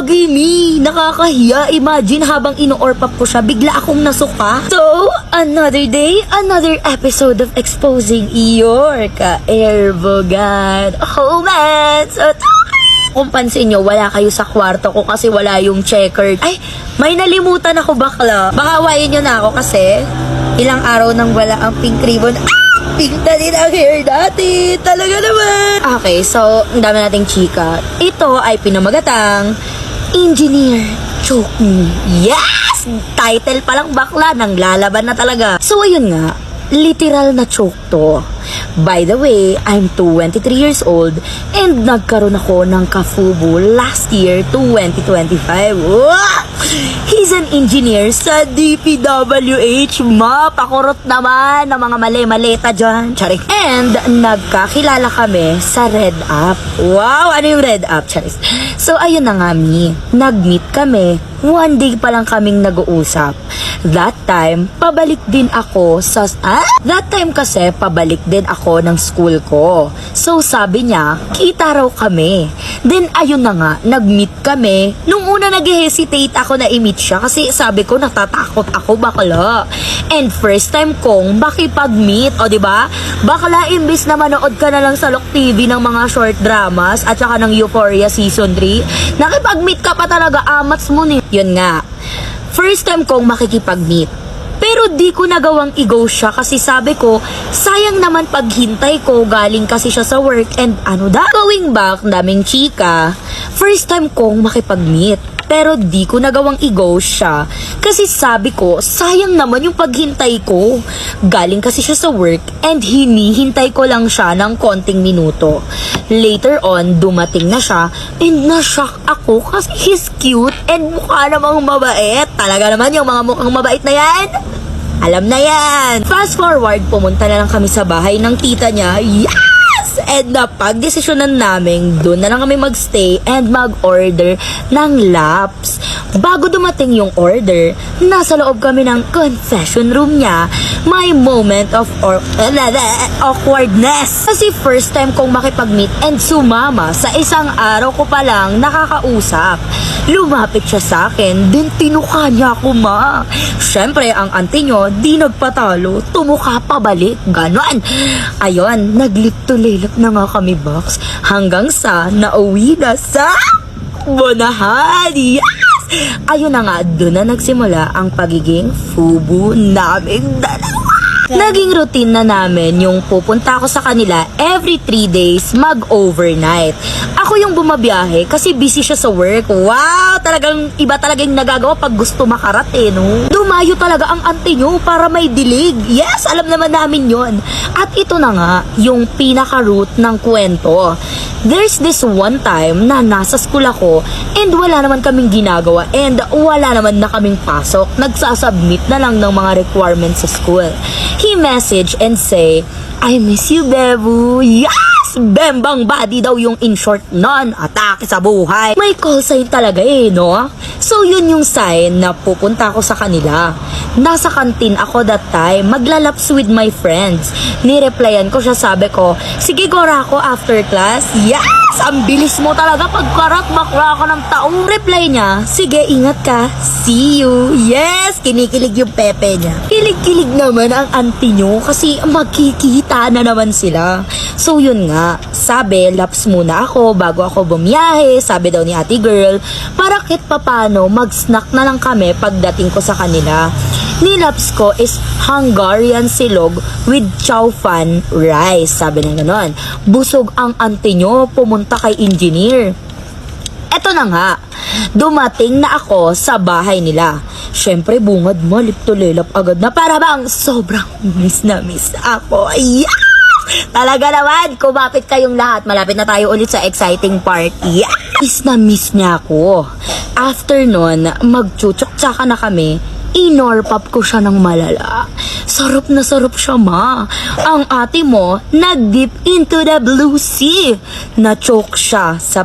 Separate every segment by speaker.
Speaker 1: Gagi me, nakakahiya. Imagine habang ino-orpap ko siya, bigla akong nasuka. So, another day, another episode of exposing your ka-erbogan. Oh man, so kung pansin nyo, wala kayo sa kwarto ko kasi wala yung checker. Ay, may nalimutan ako bakla. Baka awayin nyo na ako kasi ilang araw nang wala ang pink ribbon. Pink na din ang hair dati. Talaga naman. Okay, so, ang dami nating chika. Ito ay pinamagatang Engineer Choke Me. Yes! Title pa lang bakla, nang lalaban na talaga. So, ayun nga, literal na choke to. By the way, I'm 23 years old and nagkaroon ako ng kafubo last year, 2025. Wow! He's an engineer sa DPWH. Pakurot naman ng mga mali-maleta dyan. Charing. And nagkakilala kami sa Red Up. Wow! Ano yung Red Up? Charing. So, ayun na nga, nag-meet kami. One day pa lang kaming nag-uusap. That time, pabalik din ako sa... That time kasi, pabalik din ako ng school ko. So, sabi niya, kita raw kami. Then, ayun na nga, nag-meet kami. Nung una, nag-hesitate ako na i-meet siya kasi sabi ko, natatakot ako, bakla. And first time kong makipag-meet, o diba? Bakla, imbis na manood ka na lang sa Lok TV ng mga short dramas at saka ng Euphoria Season 3, nakipag-meet ka pa talaga, amats mo ni. Yun nga, first time kong makikipag-meet. Pero di ko nagawang i-go siya kasi sabi ko, sayang naman paghintay ko, galing kasi siya sa work and going back, daming chika. First time kong makipag-meet. Pero di ko nagawang i-go siya kasi sabi ko, sayang naman yung paghintay ko. Galing kasi siya sa work and hinihintay ko lang siya ng konting minuto. Later on, dumating na siya and na-shock ako kasi he's cute and mukha namang mabait. Talaga naman yung mga mukhang mabait na yan. Alam na yan. Fast forward, pumunta na lang kami sa bahay ng tita niya. Yes! And napag-desisyonan namin, doon na lang kami magstay and mag-order ng laps. Bago dumating yung order, nasa loob kami ng confession room niya. May moment of awkwardness. Kasi first time kong makipag-meet and sumama sa isang araw ko pa lang nakakausap. Lumapit siya sa akin, din tinuka niya ako, ma. Siyempre, ang auntie nyo, di nagpatalo, tumuka pabalik, ganon. Ayun, naglip-to-lilip na nga kami, box, hanggang sa nauwi na sa bonahan. Yes! Ayun na nga, doon na nagsimula ang pagiging fubu naming dalawa. Naging routine na namin yung pupunta ako sa kanila every 3 days mag-overnight. Ako yung bumabiyahe kasi busy siya sa work. Wow! Talagang iba talaga yung nagagawa pag gusto makarate, no? Dumayo talaga ang auntie nyo para may dilig. Yes! Alam naman namin yon. At ito na nga, yung pinaka-root ng kwento. There's this one time na nasa school ako and wala naman kaming ginagawa and wala naman na kaming pasok. Nagsasubmit na lang ng mga requirements sa school. He message and say, I miss you, Bebu. Yes! Bembang body daw yung in short nun. Atake sa buhay. May call sign talaga no? So yun yung sign na pupunta ako sa kanila. Nasa kantin ako that time, maglalaps with my friends. Nireplyan ko siya, sabi ko, sige gora ako after class. Yes! Ang bilis mo talaga pagkarat, bakla ka ng taong. Reply niya, sige ingat ka, see you. Yes! Kinikilig yung pepe niya. Kilig-kilig naman ang auntie nyo kasi magkikita na naman sila. So yun nga, sabi, laps muna ako bago ako bumiyahe, sabi daw ni ate girl, para kahit papano mag-snack na lang kami pagdating ko sa kanila. Nilaps ko is Hungarian silog with chow fan rice. Sabi na ganon. Busog ang auntie nyo, pumunta kay engineer. Eto na nga, dumating na ako sa bahay nila. Siyempre, bungad mo, lip-to-lelap agad na para bang sobrang miss na miss ako. Yeah! Talaga naman, kumapit kayong lahat. Malapit na tayo ulit sa exciting part. Yeah! Miss na miss niya ako. After nun, magchuchok-tsaka na kami. Inorpap ko siya ng malala. Sarap na sarap siya, ma. Ang ate mo, nag-dip into the blue sea. Na-choke siya sa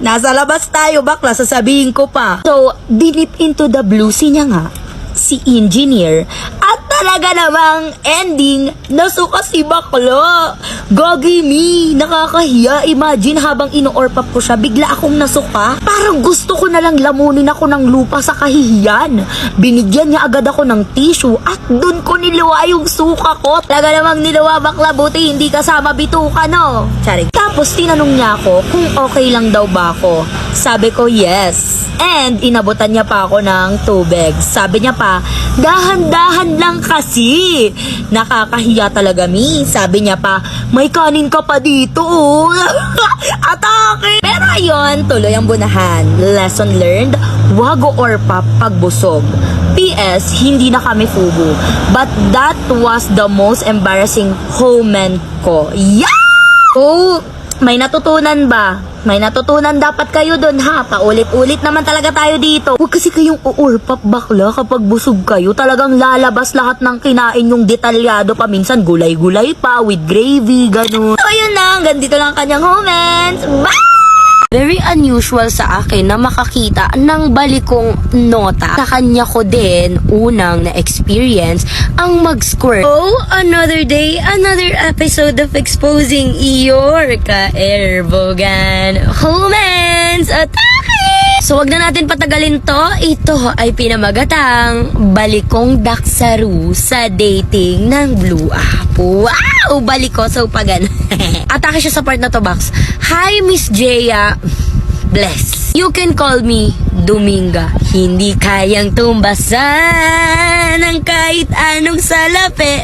Speaker 1: nasa labas tayo, bakla, sasabihin ko pa. So, dinip into the blue sea niya nga, si engineer, at Talaga namang ending, nasuka si bakla. Gagi me, nakakahiya. Imagine habang ino-orpap ko siya, bigla akong nasuka. Parang gusto ko na lang lamunin ako ng lupa sa kahihiyan. Binigyan niya agad ako ng tissue at dun ko niluwa yung suka ko. Talaga namang niluwa bakla, buti hindi kasama bituka, no? Charing. Tapos tinanong niya ako kung okay lang daw ba ako. Sabi ko yes. And inabutan niya pa ako ng tubig. Sabi niya pa, dahan-dahan lang kasi. Nakakahiya talaga, mi. Sabi niya pa, may kanin ka pa dito, oh. Atake! Pero ayun, tuloy ang bunahan. Lesson learned, wag orpap pag busog. PS, hindi na kami fubu. But that was the most embarrassing moment ko. Yeah! Oh, may natutunan ba? May natutunan dapat kayo dun, ha? Paulit-ulit naman talaga tayo dito. Huwag kasi kayong uurpap bakla kapag busog kayo. Talagang lalabas lahat ng kinain yung detalyado pa. Minsan gulay-gulay pa with gravy, ganun. So yun lang, ganito lang kanyang comments. Bye! Very unusual sa akin na makakita ng balikong nota. Sa kanya ko din, unang na-experience ang mag-squirt. Oh, another day, another episode of exposing your ka-erbogan humans. Atake! So, wag na natin patagalin to. Ito ay pinamagatang balikong daksaru sa dating ng Blue App. Wow! Baliko sa upagan. Atake siya sa part na to, Box. Hi, Miss Jaya. Bless. You can call me Dominga. Hindi kayang tumbasan ng kahit anong salapi.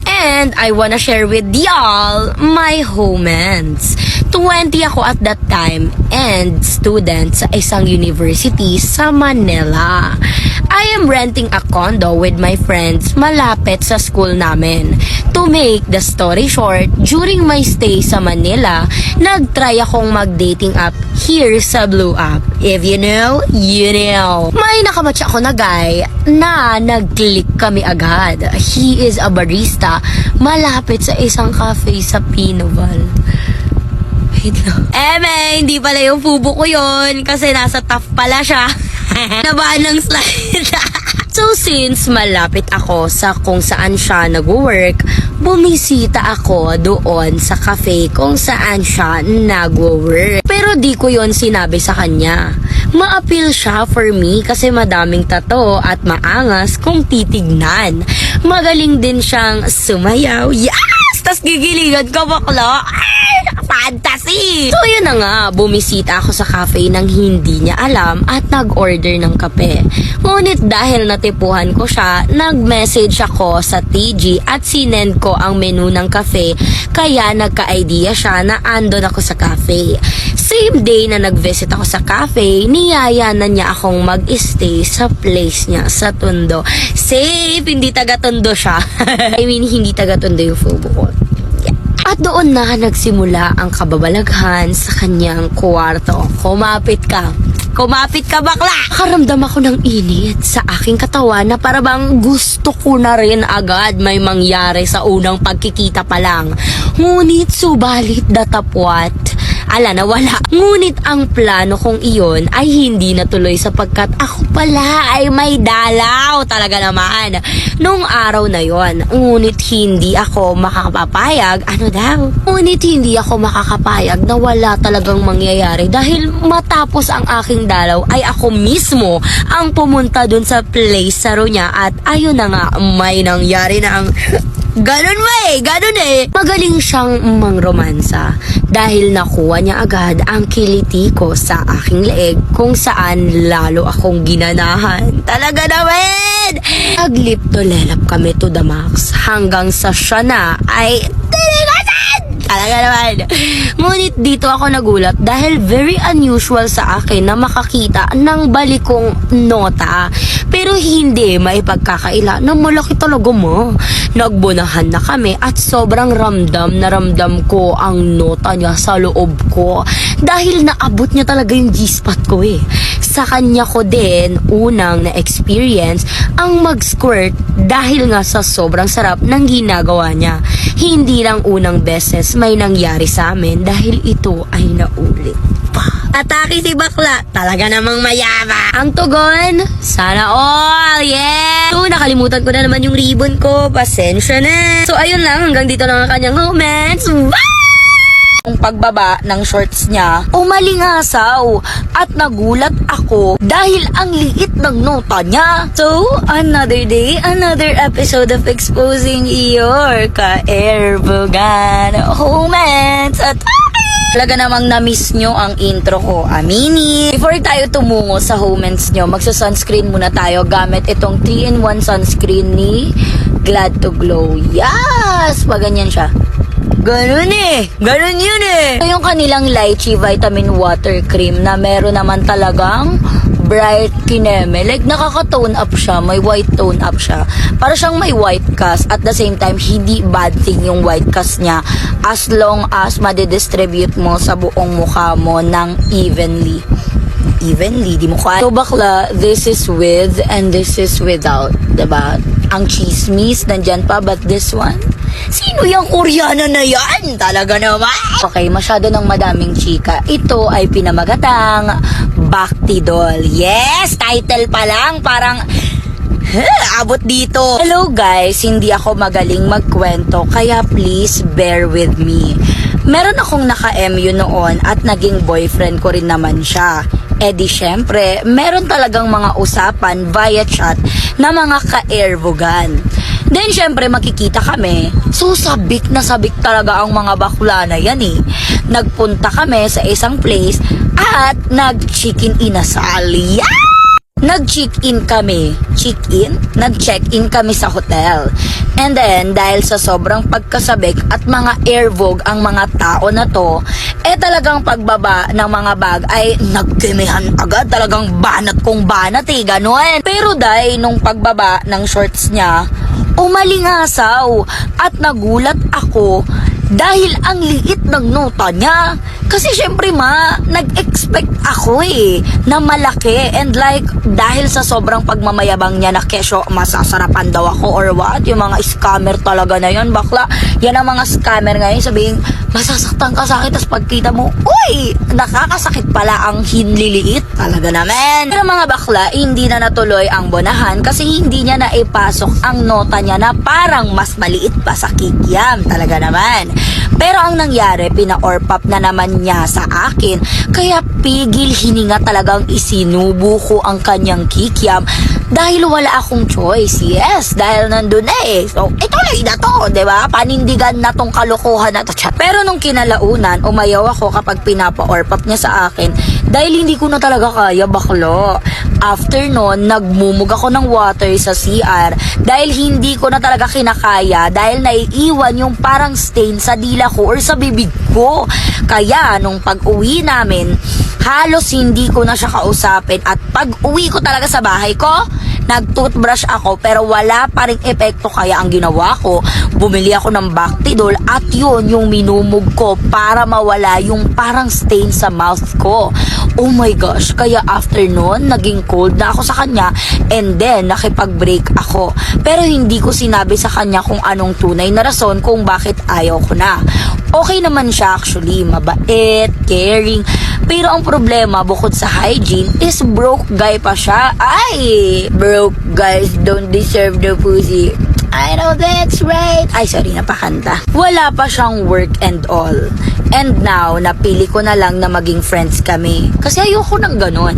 Speaker 1: And I wanna share with y'all my homents. 20 ako at that time and student sa isang university sa Manila. I am renting a condo with my friends malapit sa school namin. To make the story short, during my stay sa Manila, nag-try akong mag-dating app here sa Blue App. If you know, you know. May nakamatch ako na guy na nag-click kami agad. He is a barista malapit sa isang cafe sa Pinoval. Hindi pala yung fubo ko yun kasi nasa tough pala siya. Nabaan ng slide. So since malapit ako sa kung saan siya nag-work, bumisita ako doon sa cafe kung saan siya nag-work. Pero di ko yon sinabi sa kanya. Ma-appeal siya for me kasi madaming tato at maangas kung titignan. Magaling din siyang sumayaw. Yes! Tas gigiligan ka bakla. Fantasy! So yun na nga, bumisita ako sa cafe nang hindi niya alam at nag-order ng kape. Ngunit dahil natipuhan ko siya, nag-message ako sa TG at sinend ko ang menu ng cafe kaya nagka-idea siya na andon ako sa cafe. Same day na nag-visit ako sa cafe, niyaya na niya akong mag-stay sa place niya sa Tondo. Safe, hindi taga-Tondo siya. I mean, hindi taga-Tondo yung fubo ko. At doon na nagsimula ang kababalaghan sa kanyang kwarto. Kumapit ka bakla! Karamdam ako ng init sa aking katawan na parabang gusto ko na rin agad may mangyari sa unang pagkikita pa lang. Ngunit subalit datapwat, nawala. Ngunit ang plano kong iyon ay hindi natuloy sapagkat ako pala ay may dalaw talaga naman nung araw na yon. Ngunit hindi ako makakapayag, Ngunit hindi ako makakapayag na wala talagang mangyayari dahil matapos ang aking dalaw ay ako mismo ang pumunta dun sa place sa niya at ayun na nga, may nangyari na ang ganun eh. Magaling siyang mangromansa dahil nakuha niya agad ang kiliti ko sa aking leeg kung saan lalo akong ginanahan. Talaga naman! Naglip to lelap kami to the max hanggang sa siya na ay tinigasan! Talaga naman. Ngunit dito ako nagulat dahil very unusual sa akin na makakita ng balikong nota. Pero hindi maipagkakaila na malaki talaga mo. Nagbunahan na kami at sobrang ramdam na ramdam ko ang nota niya sa loob ko. Dahil naabot niya talaga yung G-spot ko eh. Sa kanya ko din unang na-experience ang mag-squirt dahil nga sa sobrang sarap ng ginagawa niya. Hindi lang unang beses may nangyari sa amin dahil ito ay naulit. Atake si bakla, talaga namang mayaba. Ang tugon, sana all, yeah! So, nakalimutan ko na naman yung ribbon ko, pasensya na. So, ayun lang, hanggang dito lang ang kanyang comments. Ang pagbaba ng shorts niya, umalingasaw at nagulat ako dahil ang liit ng nota niya. So, another day, another episode of Exposing Your Ka-Erbogan Comments at talaga namang na-miss nyo ang intro ko, amini. Before tayo tumungo sa comments nyo, magsa-sunscreen muna tayo gamit itong 3-in-1 sunscreen ni Glad to Glow. Yes! Paganyan siya. Ganun eh. Ganun yun eh. Ito yung kanilang lychee vitamin water cream na meron naman talagang bright kineme. Like, nakaka-tone up siya. May white tone up siya. Para siyang may white cast. At the same time, hindi bad thing yung white cast niya. As long as madidistribute mo sa buong mukha mo ng evenly. Evenly, di mo kaya. So, bakla, this is with and this is without. Diba? Ang chismis, nandyan pa. But this one? Sino yung Koreana na yan? Talaga naman. Okay, masyado ng madaming chika. Ito ay pinamagatang Bhakti Doll. Yes! Title pa lang. Parang abot dito. Hello guys, hindi ako magaling magkwento kaya please bear with me. Meron akong naka-MU noon at naging boyfriend ko rin naman siya. Eh di syempre, meron talagang mga usapan via chat na mga ka-Erbogan. Then syempre makikita kami. So sabik na sabik talaga ang mga bakla na yan eh. Nagpunta kami sa isang place at nag-chicken inasal. Yeah! Nag-check-in kami. Check-in? Nag-check-in kami sa hotel. And then, dahil sa sobrang pagkasabik at mga airvog ang mga tao na to, eh talagang pagbaba ng mga bag ay nagkimihan agad. Talagang banat kong banat eh, ganun. Pero dahil nung pagbaba ng shorts niya, umalingasaw at nagulat ako dahil ang liit ng nota niya. Kasi syempre nag-expect ako eh na malaki and like dahil sa sobrang pagmamayabang niya na kesyo masasarapan daw ako or what, yung mga scammer talaga na yun, bakla. Yan ang mga scammer ngayon, sabihin masasaktan ka sa akin, tapos pagkita mo, uy, nakakasakit pala ang hinliliit. Talaga naman. Pero mga bakla, hindi na natuloy ang bonahan kasi hindi niya na ipasok ang nota niya na parang mas maliit pa sa kikiam. Talaga naman. Pero ang nangyari, pina-orpap na naman niya sa akin. Kaya pigil hininga talagang isinubo ko ang kanyang kikiam dahil wala akong choice. Yes, dahil nandun na eh. So, ituloy na to, diba? Panindigan na tong kalokohan na to. Pero nung kinalaunan, umayaw ako kapag pinapa-orpap niya sa akin dahil hindi ko na talaga kaya, baklo. After nun, nagmumug ako ng water sa CR dahil hindi ko na talaga kinakaya dahil naiiwan yung parang stain sa dila ko or sa bibig ko. Kaya nung pag-uwi namin, halos hindi ko na siya kausapin at pag-uwi ko talaga sa bahay ko, nag-toothbrush ako pero wala pa ring epekto. Kaya ang ginawa ko, bumili ako ng Bhakti Doll at yun yung minumog ko para mawala yung parang stain sa mouth ko. Oh my gosh, kaya after nun, naging cold na ako sa kanya and then nakipag-break ako. Pero hindi ko sinabi sa kanya kung anong tunay na rason kung bakit ayaw ko na. Okay naman siya actually, mabait, caring. Pero ang problema bukod sa hygiene is broke guy pa siya. Ay, broke guys don't deserve the pussy. I know that's right. Ay, sorry, napakanta. Wala pa siyang work and all. And now, napili ko na lang na maging friends kami. Kasi ayoko nang ganun.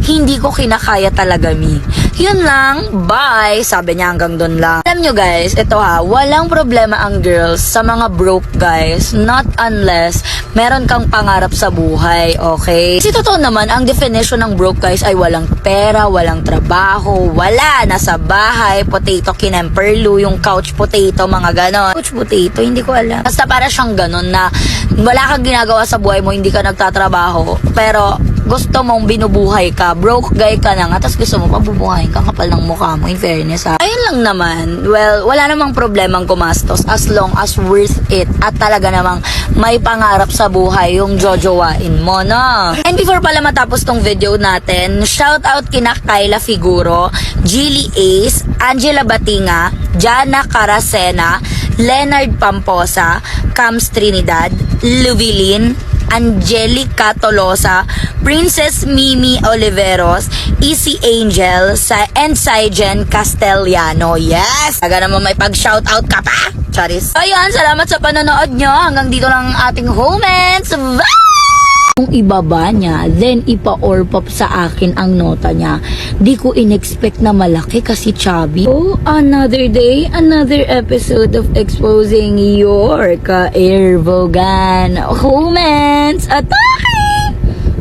Speaker 1: Hindi ko kinakaya talaga, mi. Yun lang, bye. Sabi niya hanggang doon lang. Alam nyo guys, ito walang problema ang girls sa mga broke guys. Not unless meron kang pangarap sa buhay, okay? Kasi totoo naman, ang definition ng broke guys ay walang pera, walang trabaho, wala, nasa bahay, potato kinemperlu, yung couch potato, mga ganon. Couch potato, hindi ko alam. Basta para siyang ganon na wala kang ginagawa sa buhay mo, hindi ka nagtatrabaho, pero gusto mong binubuhay ka, broke guy ka na nga, tapos gusto mo pabubuhayin ka, kapal ng mukha mo, in fairness Ayun lang naman, well, wala namang problemang gumastos as long as worth it at talaga namang may pangarap sa buhay yung jojowain mo, no? And before pala matapos tong video natin, shout out kina Kyla Figuro, Jilly Ace, Angela Batinga, Jana Caracena, Leonard Pamposa, Cams Trinidad, Luvilin, Angelica Tolosa, Princess Mimi Oliveros, Easy Angel, and Sygen Castellano. Yes! Taga naman may pag-shoutout ka pa! Charis. Ayan, salamat sa panonood nyo. Hanggang dito lang ang ating comments. Kung ibaba niya, then ipa-orpop sa akin ang nota niya. Di ko in-expect na malaki kasi chubby. Oh, another day, another episode of exposing your ka-airvogan. Comments! Atake!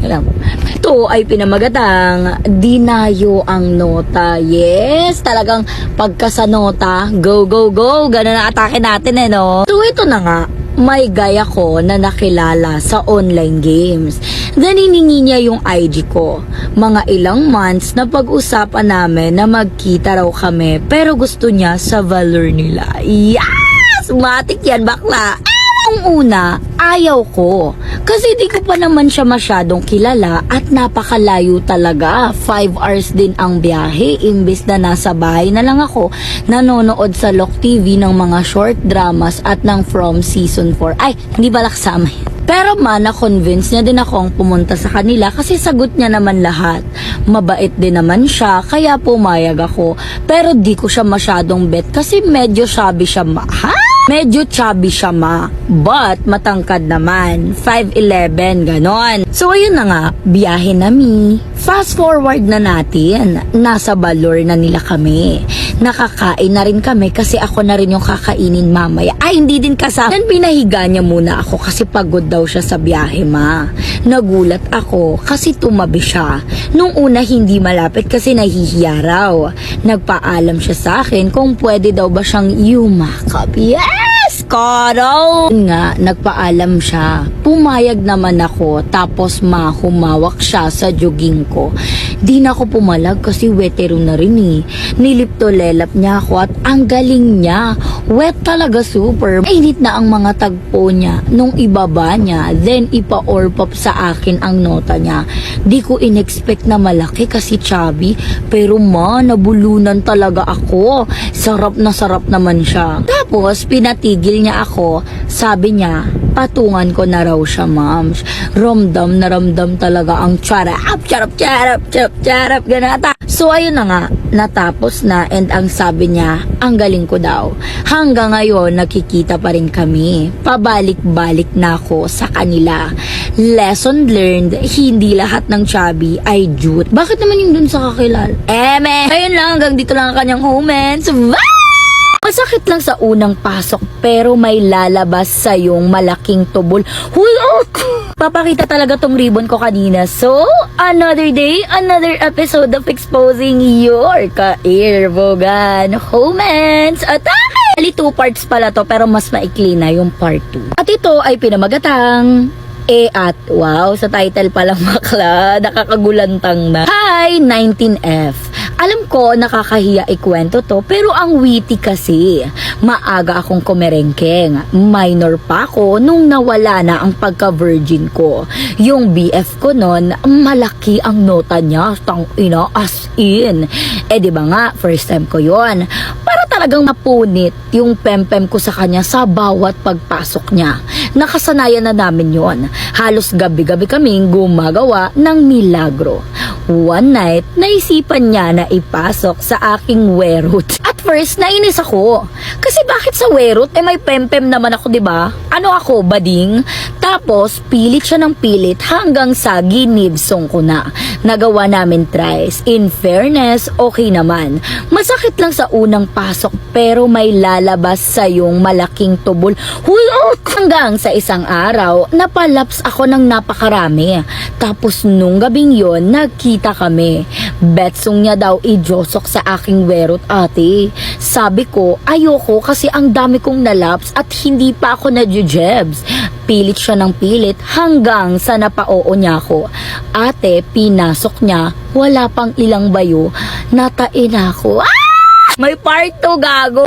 Speaker 1: Alam mo, ito ay pinamagatang dinayo ang nota. Yes, talagang pagka sa nota, go, go, go. Ganun ang atake natin no? So ito na nga, may gaya ko na nakilala sa online games. Then hiningi niya yung IG ko. Mga ilang months na pag-usapan namin na magkita raw kami pero gusto niya sa Valor nila. Yes! Matik yan bakla! Ang una, ayaw ko. Kasi di ko pa naman siya masyadong kilala at napakalayo talaga. 5 hours din ang biyahe. Imbis na nasa bahay na lang ako, nanonood sa Lock TV ng mga short dramas at ng From Season 4. Ay, hindi pala kasama yan. Pero na-convince niya din akong pumunta sa kanila kasi sagot niya naman lahat. Mabait din naman siya, kaya pumayag ako. Pero di ko siya masyadong bet kasi medyo chubby siya Medyo chubby siya but matangkad naman. 5'11", ganon. So ayun na nga, biyahe na mi. Fast forward na natin, nasa Valor na nila kami. Nakakain na rin kami kasi ako na rin yung kakainin mamaya. Ay, hindi din kasama. Then pinahiga niya muna ako kasi pagod daw siya sa biyahe Nagulat ako kasi tumabi siya. Nung una hindi malapit kasi nahihiya raw. Nagpaalam siya sa akin kung pwede daw ba siyang yumakap. Yes! Karo! Nga, nagpaalam siya. Pumayag naman ako tapos humawak siya sa jogging ko. Di na ako pumalag kasi wetero na rin Nilip-to-lelap niya ako at ang galing niya. Wet talaga super. Mainit na ang mga tagpo niya. Nung ibaba niya, then ipa-orpop sa akin ang nota niya. Di ko in-expect na malaki kasi chubby. Pero nabulunan talaga ako. Sarap na sarap naman siya. Tapos, pinatigil niya ako. Sabi niya, patungan ko na raw siya, ma'am. Ramdam na ramdam talaga ang charap, ganata. So, ayun na nga, natapos na and ang sabi niya, ang galing ko daw. Hanggang ngayon, nakikita pa rin kami. Pabalik-balik na ako sa kanila. Lesson learned, hindi lahat ng chubby ay cute. Bakit naman yung dun sa kakilala? Ayun lang, hanggang dito lang ang kanyang comments. Masakit lang sa unang pasok pero may lalabas sa yung malaking tubol. Huy, papakita talaga tong ribbon ko kanina. So, another day, another episode of exposing your ka-airvogan. Comments! Atake! 2 parts pala to pero mas maikli na yung part 2. At ito ay pinamagatang at wow, sa title palang bakla, nakakagulantang na. Hi, 19F. Alam ko, nakakahiya ikwento to, pero ang witty kasi. Maaga akong kumerengkeng. Minor pa ako nung nawala na ang pagka-virgin ko. Yung BF ko nun, malaki ang nota niya. Tangina, as in. Di ba nga, first time ko yon. Para talagang napunit yung pempem ko sa kanya sa bawat pagpasok niya. Nakasanayan na namin yon. Halos gabi-gabi kaming gumagawa ng milagro. One night, naisipan niya na ipasok sa aking werot. At first, nainis ako. Kasi bakit sa werot? May pempem naman ako, diba? Ano ako, bading? Tapos, pilit siya ng pilit hanggang sa ginibsong ko na. Nagawa namin tries. In fairness, okay naman. Masakit lang sa unang pasok pero may lalabas sa yung malaking tubol. Huy, hanggang sa isang araw, napalaps ako ng napakarami. Tapos nung gabing yon, nagkita kami. Betsong niya daw ijosok sa aking werot, ate. Sabi ko, ayoko kasi ang dami kong nalaps at hindi pa ako na-jebs. Pilit siya ng pilit hanggang sa napaoo niya ako. Ate, pinasok niya, wala pang ilang bayo, natain ako. May part 2, gago!